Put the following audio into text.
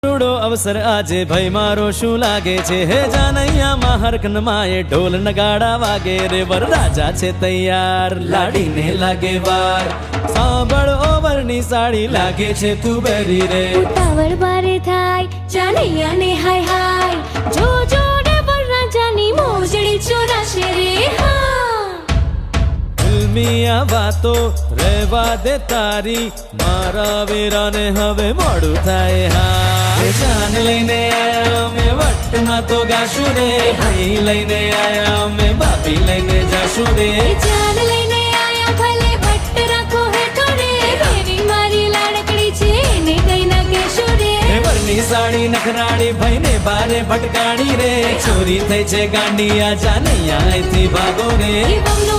મોટુડો અવસર આજે ભાઈ મારો શું લાગે છે હે જાનૈયામાં હરખન માએ ઢોલ નગાડા વાગે રે વરરાજા છે તૈયાર લાડીને લાગે વાર સાંભળ ઓવરની સાડી લાગે છે તું બેરી રે ઉતાવળ બારે થાય જાનૈયાને હાય હાય જો જો ને વરરાજાની મોજડી ચોરાશે રે હા ફિલ્મિયા વાતો રહેવા દે તારી મારા વીરાને હવે મોડું થાય હા જાન લઈને આયા મેં વટમાં તો ગાશું રે ભાઈ લઈને આયા મેં બાપી લઈને જાશું રે જાન લઈને આયા ભલે ભટ્ટ રાખો હેઠો રે વેરી મારી લાડકડી છે એને કઈ ના કહેશો રે વરની સાડી નખરાડી ભાઈને બારે ભટકાણી રે ચોરી થઈ છે ગાંડિયા જાનૈયા અહીંથી ભાગો રે એ બમનો